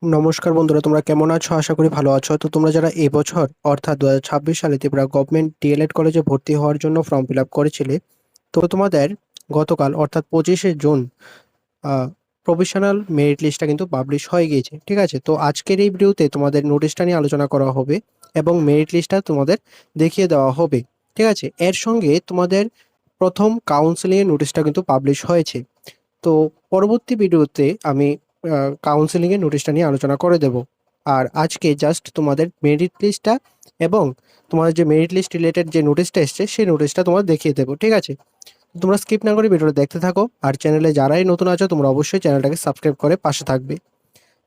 নমস্কার বন্ধুরা, তোমরা কেমন আছো? আশা করি ভালো আছো। তো তোমরা যারা এবছর অর্থাৎ 2026 সালে ত্রিপুরা গভর্নমেন্ট ডিএলএড কলেজে ভর্তি হওয়ার জন্য ফর্ম ফিল আপ করেছিলে, তো তোমাদের গতকাল অর্থাৎ 25শে জুন প্রফেশনাল মেরিট লিস্টটা কিন্তু পাবলিশ হয়ে গিয়েছে। ঠিক আছে, তো আজকের এই ভিডিওতে তোমাদের নোটিশটা নিয়ে আলোচনা করা হবে এবং মেরিট লিস্টটা তোমাদের দেখিয়ে দেওয়া হবে। ঠিক আছে, এর সঙ্গে তোমাদের প্রথম কাউন্সিলিং এর নোটিশটা কিন্তু পাবলিশ হয়েছে। তো পরবর্তী ভিডিওতে আমি কাউন্সেলিং এর নোটিশটা নিয়ে আলোচনা করে দেব। আর আজকে জাস্ট তোমাদের মেরিট লিস্টটা এবং তোমাদের যে মেরিট লিস্ট রিলেটেড যে নোটিশটা এসছে সেই নোটিশটা তোমাদের দেখিয়ে দেবো। ঠিক আছে, তোমরা স্কিপ না করে ভিডিওটা দেখতে থাকো। আর চ্যানেলে যারাই নতুন আছো তোমরা অবশ্যই চ্যানেলটাকে সাবস্ক্রাইব করে পাশে থাকবে।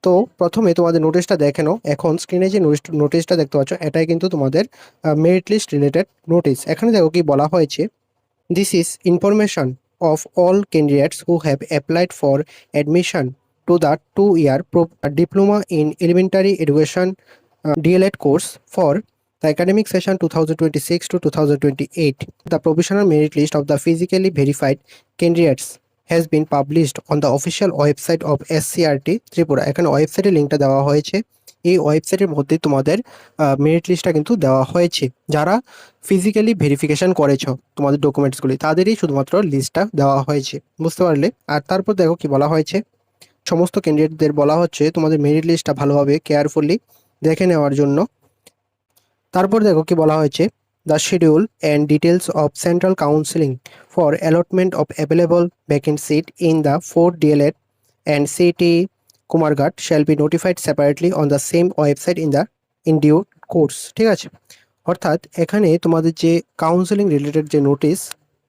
তো প্রথমে তোমাদের নোটিশটা দেখে নাও। এখন স্ক্রিনে যে নোটিশটা দেখতে পাচ্ছ এটাই কিন্তু তোমাদের মেরিট লিস্ট রিলেটেড নোটিশ। এখানে দেখো কি বলা হয়েছে। This is information of all candidates who have applied for admission to the 2-year diploma in elementary education DLED course for the academic session 2026 to 2028. The provisional merit list of the physically verified candidates has been published on the official website of SCRT Tripura. এখানে ওয়েবসাইটের লিঙ্কটা দেওয়া হয়েছে। এই ওয়েবসাইটের মধ্যে তোমাদের merit লিস্টটা কিন্তু দেওয়া হয়েছে। যারা ফিজিক্যালি ভেরিফিকেশন করেছো তোমাদের ডকুমেন্টসগুলি তাদেরই শুধুমাত্র লিস্টটা দেওয়া হয়েছে, বুঝতে পারলে? আর তারপর দেখো কি বলা হয়েছে। সমস্ত ক্যান্ডিডেটদের বলা হচ্ছে তোমাদের মেরিট লিস্টটা ভালোভাবে কেয়ারফুলি দেখে নেওয়ার জন্য। তারপর দেখো কি বলা হয়েছে। The schedule and details of central counselling for allotment of available vacant seat in the 4 DElEd and CT Kumarghat shall be notified separately on the same website in due course। ঠিক আছে, অর্থাৎ এখানে তোমাদের যে কাউন্সেলিং রিলেটেড যে notice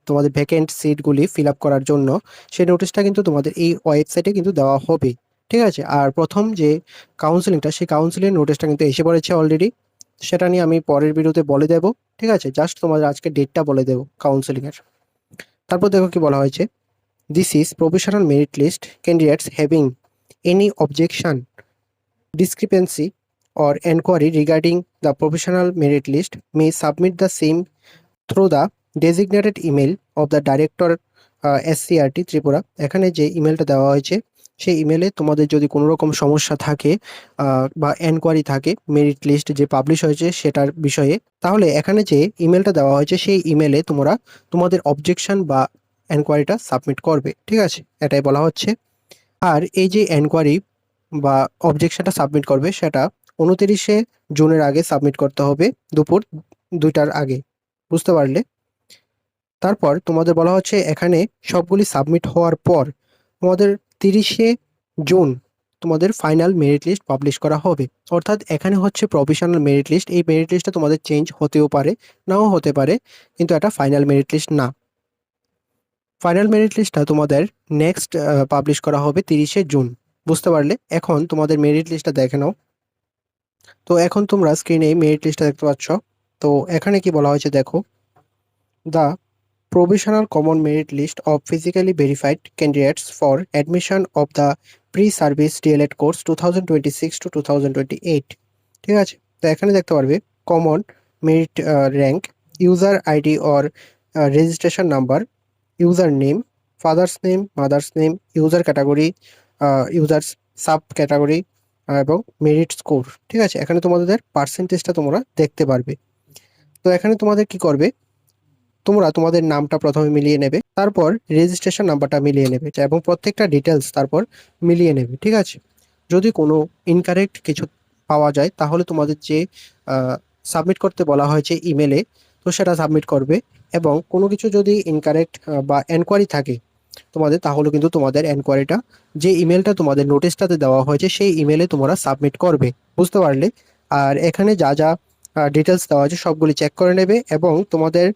তোমাদের vacant সিটগুলি fill up করার জন্য সেই নোটিশটা কিন্তু তোমাদের এই ওয়েবসাইটে কিন্তু দেওয়া হবে। ঠিক আছে, আর প্রথম যে কাউন্সেলিংটা সেই কাউন্সেলিং নোটিশটা কিন্তু এসে পড়েছে অলরেডি। সেটা নিয়ে আমি পরের ভিডিওতে বলে দেবো। ঠিক আছে, জাস্ট তোমাদের আজকে ডেটটা বলে দেবো কাউন্সেলিং এর। তারপর দেখো কি বলা হয়েছে। This is professional merit list. Candidates having any objection, discrepancy, or enquiry regarding the professional merit list may submit the same through the designated email of the director SCRT Tripura. এখানে যে ইমেলটা দেওয়া হয়েছে সেই ইমেলে তোমাদের যদি কোনো রকম সমস্যা থাকে বা এনকোয়ারি থাকে মেরিট লিস্ট যে পাবলিশ হয়েছে সেটার বিষয়ে, তাহলে এখানে যে ইমেলটা দেওয়া হয়েছে সেই ইমেলে তোমরা তোমাদের অবজেকশন বা এনকোয়ারিটা সাবমিট করবে। ঠিক আছে, এটাই বলা হচ্ছে। আর এই যে এনকোয়ারি বা অবজেকশনটা সাবমিট করবে সেটা 29শে জুনের আগে সাবমিট করতে হবে, দুপুর 2টার আগে, বুঝতে পারলে? তারপর তোমাদের বলা হচ্ছে এখানে সবগুলি সাবমিট হওয়ার পর তোমাদের 30শে জুন তোমাদের ফাইনাল মেরিট লিস্ট পাবলিশ করা হবে। অর্থাৎ এখানে হচ্ছে প্রভিশনাল মেরিট লিস্ট। এই মেরিট লিস্টটা তোমাদের চেঞ্জ হতেও পারে, নাও হতে পারে, কিন্তু এটা ফাইনাল মেরিট লিস্ট না। ফাইনাল মেরিট লিস্টটা তোমাদের নেক্সট পাবলিশ করা হবে 30শে জুন, বুঝতে পারলে? এখন তোমাদের মেরিট লিস্টটা দেখে নাও। তো এখন তোমরা স্ক্রিনে মেরিট লিস্টটা দেখতে পাচ্ছ। তো এখানে কি বলা হয়েছে দেখো। The provisional common merit list of physically verified candidates for admission of the pre-service DLED course 2026 to 2028। ঠিক আছে, তো এখানে দেখতে পারবে common merit rank, user ID or registration number, user name, father's name, mother's name, user category, user sub category এবং merit score. ঠিক আছে, এখানে তোমাদের পার্সেন্টেজটা তোমরা দেখতে পারবে। তো এখানে তোমাদের কি করবে, তোমরা তোমাদের নামটা প্রথমে মিলিয়ে নেবে, তারপর রেজিস্ট্রেশন নাম্বারটা মিলিয়ে নেবে এবং প্রত্যেকটা ডিটেলস তারপর মিলিয়ে নেবে। ঠিক আছে, যদি কোনো ইনকারেক্ট কিছু পাওয়া যায় তাহলে তোমাদের যে সাবমিট করতে বলা হয়েছে ইমেলে, তো সেটা সাবমিট করবে। এবং কোনো কিছু যদি ইনকারেক্ট বা এনকোয়ারি থাকে তোমাদের, তাহলে কিন্তু তোমাদের এনকোয়ারিটা যে ইমেলটা তোমাদের নোটিশটাতে দেওয়া হয়েছে সেই ইমেলে তোমরা সাবমিট করবে, বুঝতে পারলে? আর এখানে যা যা ডিটেলস দেওয়া আছে সবগুলি চেক করে নেবে এবং তোমাদের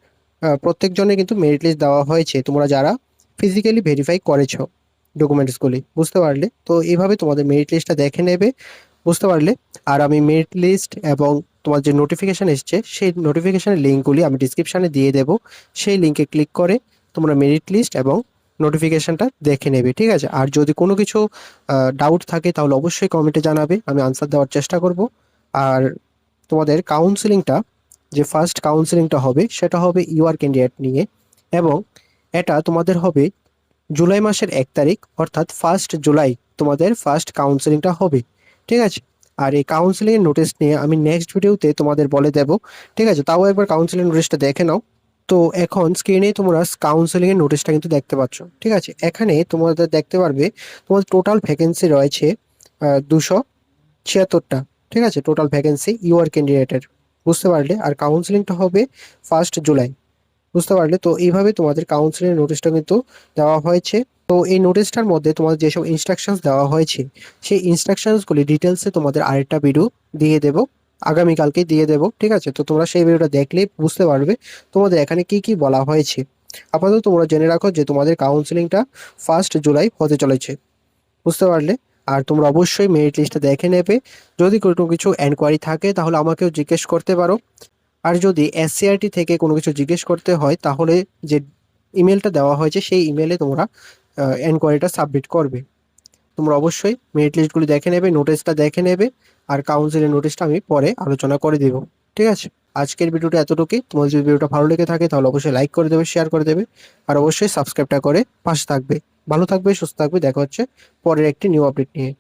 প্রত্যেকজনের কিন্তু মেরিট লিস্ট দেওয়া হয়েছে তোমরা যারা ফিজিক্যালি ভেরিফাই করেছো ডকুমেন্টসগুলি, বুঝতে পারলে? তো এইভাবে তোমাদের মেরিট লিস্টটা দেখে নেবে, বুঝতে পারলে? আর আমি মেরিট লিস্ট এবং তোমার যে নোটিফিকেশন এসছে সেই নোটিফিকেশনের লিঙ্কগুলি আমি ডিসক্রিপশানে দিয়ে দেবো। সেই লিঙ্কে ক্লিক করে তোমরা মেরিট লিস্ট এবং নোটিফিকেশনটা দেখে নেবে। ঠিক আছে, আর যদি কোনো কিছু ডাউট থাকে তাহলে অবশ্যই কমেন্টে জানাবে, আমি আনসার দেওয়ার চেষ্টা করব। আর তোমাদের কাউন্সিলিংটা যে ফার্স্ট কাউন্সিলিংটা হবে সেটা হবে ইউআর ক্যান্ডিডেট নিয়ে, এবং এটা তোমাদের হবে জুলাই মাসের 1 তারিখ, অর্থাৎ 1 জুলাই তোমাদের ফার্স্ট কাউন্সিলিংটা হবে। ঠিক আছে? আর এই কাউন্সেলিং এর নোটিশ নিয়ে আমি নেক্সট ভিডিওতে তোমাদের বলে দেব। ঠিক আছে? তাও একবার কাউন্সেলিং নোটিশটা দেখে নাও। তো এখন স্ক্রিনে তোমরা কাউন্সেলিং এর নোটিশটা কিন্তু দেখতে পাচ্ছ। ঠিক আছে? এখানে তোমাদের দেখতে পারবে তোমাদের টোটাল ভ্যাকেন্সি রয়েছে 276টা। ঠিক আছে? টোটাল ভ্যাকেন্সি ইউআর ক্যান্ডিডেটের। বুঝতে পারলে? আর কাউন্সেলিংটা হবে 1 জুলাই। বুঝতে পারলে? তো এইভাবে তোমাদের কাউন্সিলিং নোটিশটা কিন্তু দেওয়া হয়েছে। তো এই নোটিশটার মধ্যে তোমাদের যেসব ইনস্ট্রাকশনস দেওয়া হয়েছে সেই ইনস্ট্রাকশনসগুলি ডিটেলসে তোমাদের আরেকটা ভিডিও দিয়ে দেব, আগামীকালকে দিয়ে দেব। ঠিক আছে? তো তোমরা সেই ভিডিওটা দেখলেই বুঝতে পারবে তোমাদের এখানে কি কি বলা হয়েছে। আপাতত তোমরা জেনে রাখো যে তোমাদের কাউন্সিলিংটা 1 জুলাই হতে চলেছে। বুঝতে পারলে? আর তোমরা অবশ্যই মেরিট লিস্টটা দেখে নেবে। যদি কোনো কিছু এনকোয়ারি থাকে তাহলে আমাকেও জিজ্ঞেস করতে পারো। আর যদি এসসিআরটি থেকে কোনো কিছু জিজ্ঞেস করতে হয় তাহলে যে ইমেলটা দেওয়া হয়েছে সেই ইমেলে তোমরা এনকোয়ারিটা সাবমিট করবে। তোমরা অবশ্যই মেরিট লিস্টগুলি দেখে নেবে, নোটিশটা দেখে নেবে। আর কাউন্সিলের নোটিশটা আমি পরে আলোচনা করে দেব। ঠিক আছে? আজকের ভিডিওটা এতটুকুই। তোমার যদি ভিডিওটা ভালো লেগে থাকে তাহলে অবশ্যই লাইক করে দেবে, শেয়ার করে দেবে। আর অবশ্যই সাবস্ক্রাইবটা করে পাশে থাকবে। ভালো থাকবে, সুস্থ থাকবে। দেখা হচ্ছে পরের একটি নিউ আপডেট নিয়ে।